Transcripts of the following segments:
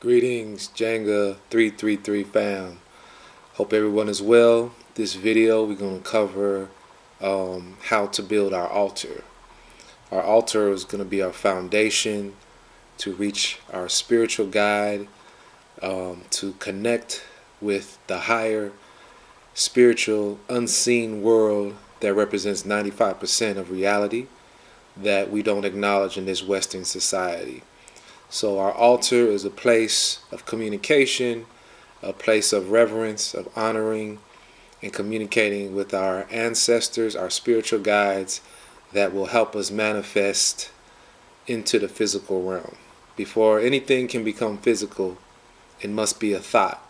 Greetings, Jenga 333 fam. Hope everyone is well. This video we're going to cover how to build our altar. Our altar is going to be our foundation to reach our spiritual guide, to connect with the higher spiritual unseen world that represents 95% of reality that we don't acknowledge in this Western society. So our altar is a place of communication, a place of reverence, of honoring and communicating with our ancestors, our spiritual guides that will help us manifest into the physical realm. Before anything can become physical, it must be a thought.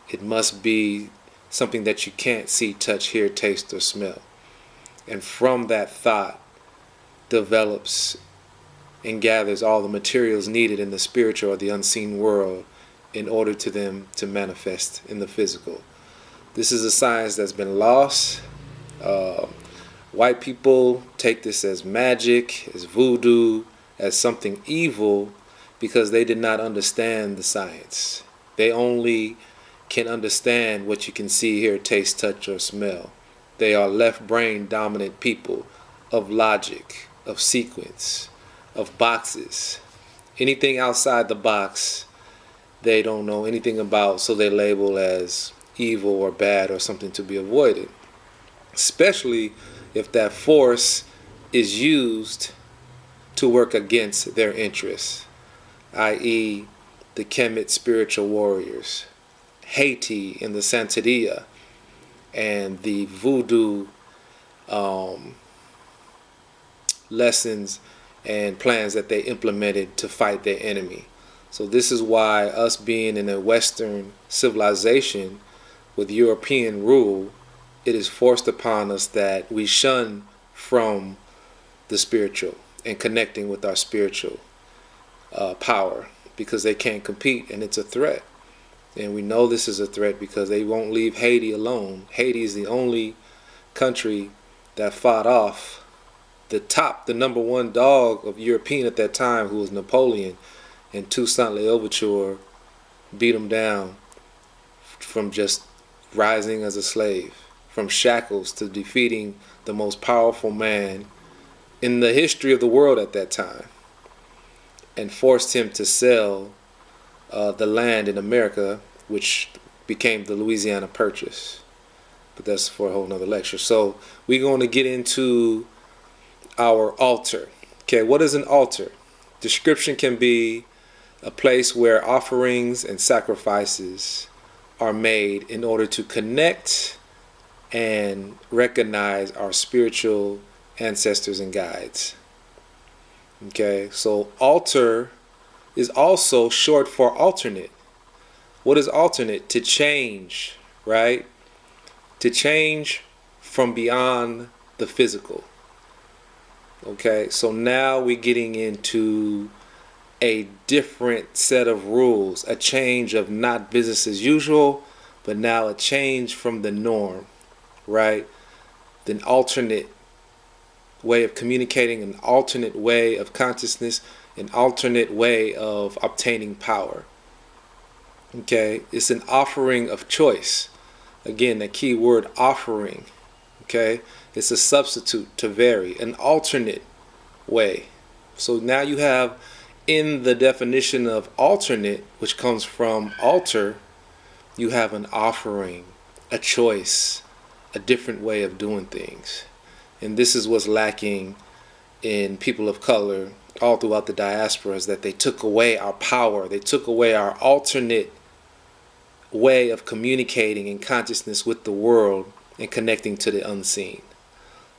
It must be something that you can't see, touch, hear, taste, or smell. And from that thought develops and gathers all the materials needed in the spiritual or the unseen world in order to them to manifest in the physical. This is a science that's been lost. White people take this as magic, as voodoo, as something evil because they did not understand the science. They only can understand what you can see, hear, taste, touch, or smell. They are left brain dominant people of logic, of sequence, of boxes. Anything outside the box they don't know anything about, so they label as evil or bad or something to be avoided, especially if that force is used to work against their interests, i.e. the Kemet spiritual warriors, Haiti in the Santeria, and the voodoo lessons and plans that they implemented to fight their enemy. So this is why us being in a Western civilization with European rule, it is forced upon us that we shun from the spiritual and connecting with our spiritual power because they can't compete and it's a threat. And we know this is a threat because they won't leave Haiti alone. Haiti is the only country that fought off the number one dog of European at that time, who was Napoleon, and Toussaint L'Ouverture beat him down from just rising as a slave, from shackles to defeating the most powerful man in the history of the world at that time, and forced him to sell the land in America, which became the Louisiana Purchase. But that's for a whole nother lecture. So we're going to get into our altar. Okay, what is an altar? Description can be a place where offerings and sacrifices are made in order to connect and recognize our spiritual ancestors and guides. Okay, so altar is also short for alternate. What is alternate? To change, right? To change from beyond the physical. Okay, so now we're getting into a different set of rules, a change of not business as usual, but now a change from the norm, right? An alternate way of communicating, an alternate way of consciousness, an alternate way of obtaining power. Okay, it's an offering of choice. Again, the key word offering. Okay, it's a substitute to vary, an alternate way. So now you have in the definition of alternate, which comes from altar, you have an offering, a choice, a different way of doing things. And this is what's lacking in people of color all throughout the diasporas, that they took away our power, they took away our alternate way of communicating in consciousness with the world and connecting to the unseen.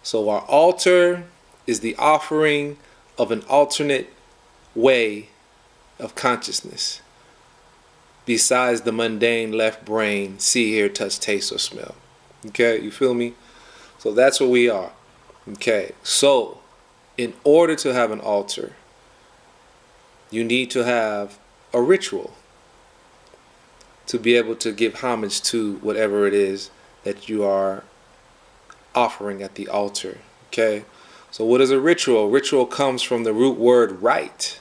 So our altar is the offering of an alternate way of consciousness besides the mundane left brain, see, hear, touch, taste, or smell. Okay, you feel me? So that's what we are. Okay, so in order to have an altar, you need to have a ritual to be able to give homage to whatever it is that you are offering at the altar. Okay, so what is a ritual? Ritual comes from the root word rite.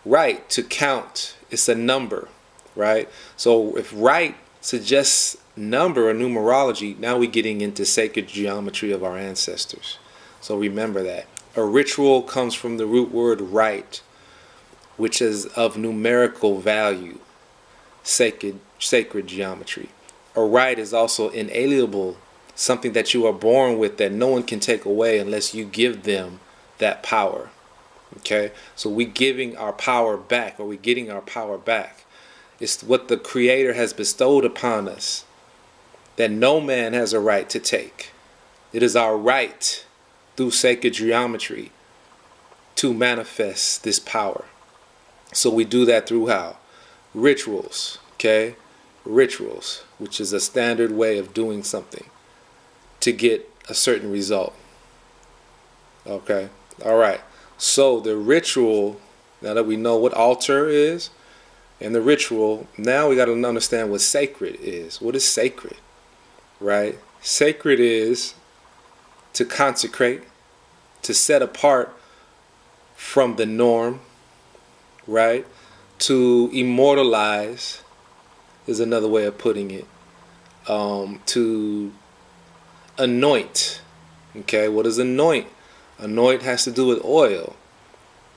right, to count, it's a number, right? So if right suggests number or numerology, now we're getting into sacred geometry of our ancestors. So remember that. A ritual comes from the root word right, which is of numerical value, sacred geometry. A right is also inalienable, something that you are born with that no one can take away unless you give them that power. Okay, so we're giving our power back, or we're getting our power back. It's what the Creator has bestowed upon us that no man has a right to take. It is our right through sacred geometry to manifest this power. So we do that through how? Rituals, okay? Rituals, which is a standard way of doing something to get a certain result. Okay, all right. So the ritual, now that we know what altar is and the ritual, now we got to understand what sacred is. What is sacred, right? Sacred is to consecrate, to set apart from the norm, right? To immortalize is another way of putting it. To anoint, okay? What is anoint? Anoint has to do with oil.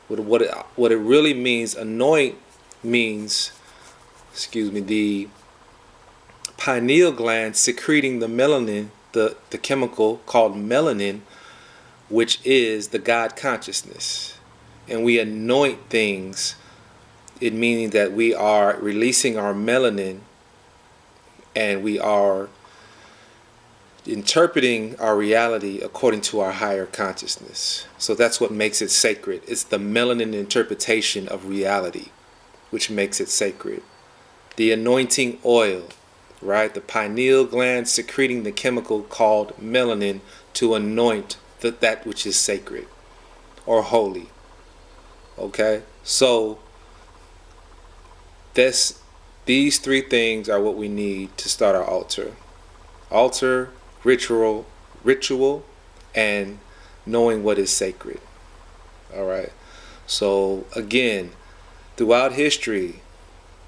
What it really means, anoint means, the pineal gland secreting the melanin, the chemical called melanin, which is the God consciousness. And we anoint things, it meaning that we are releasing our melanin and we are interpreting our reality according to our higher consciousness. So that's what makes it sacred. It's the melanin interpretation of reality which makes it sacred. The anointing oil, right? The pineal gland secreting the chemical called melanin to anoint that which is sacred or holy. Okay? So these three things are what we need to start our altar. Altar, ritual, and knowing what is sacred. All right. So again, throughout history,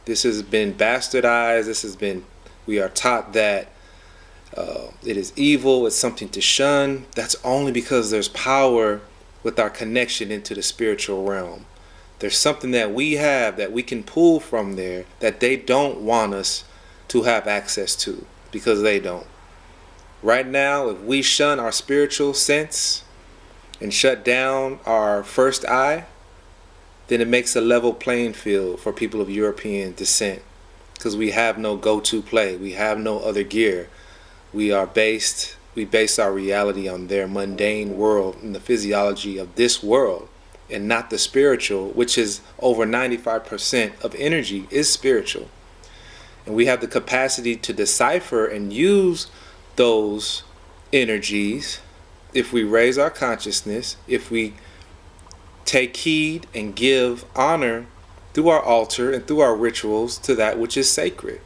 this has been bastardized. We are taught that it is evil. It's something to shun. That's only because there's power with our connection into the spiritual realm. There's something that we have that we can pull from there that they don't want us to have access to because they don't. Right now, if we shun our spiritual sense and shut down our first eye, then it makes a level playing field for people of European descent because we have no go-to play. We have no other gear. We base our reality on their mundane world and the physiology of this world and not the spiritual, which is over 95% of energy is spiritual. And we have the capacity to decipher and use those energies if we raise our consciousness, if we take heed and give honor through our altar and through our rituals to that which is sacred.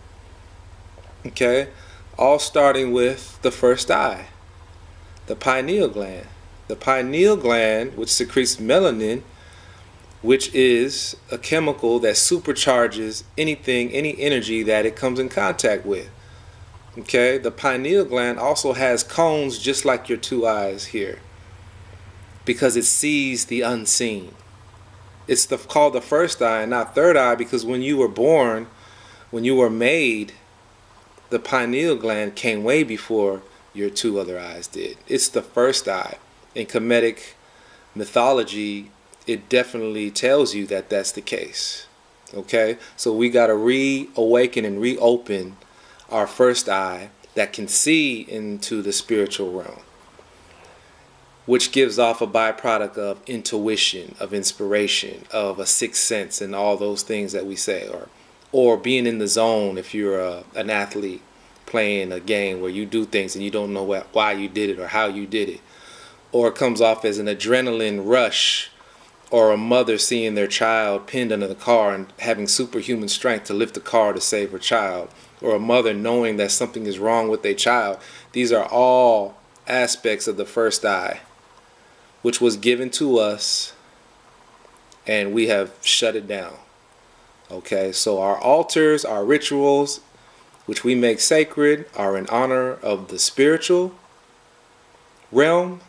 Okay? All starting with the first eye, the pineal gland. The pineal gland, which secretes melanin, which is a chemical that supercharges any energy that it comes in contact with. Okay, the pineal gland also has cones just like your two eyes here because it sees the unseen. It's called the first eye and not third eye because when you were born, when you were made, the pineal gland came way before your two other eyes did. It's the first eye. In Kemetic mythology, it definitely tells you that that's the case. Okay, so we got to reawaken and reopen our first eye that can see into the spiritual realm, which gives off a byproduct of intuition, of inspiration, of a sixth sense, and all those things that we say, or being in the zone if you're an athlete playing a game where you do things and you don't know why you did it or how you did it, or it comes off as an adrenaline rush, or a mother seeing their child pinned under the car and having superhuman strength to lift the car to save her child, or a mother knowing that something is wrong with their child. These are all aspects of the first eye, which was given to us and we have shut it down. Okay, so our altars, our rituals, which we make sacred, are in honor of the spiritual realm,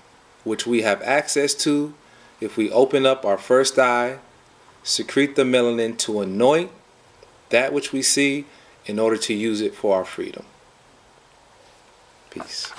which we have access to if we open up our first eye, secrete the melanin to anoint that which we see in order to use it for our freedom. Peace.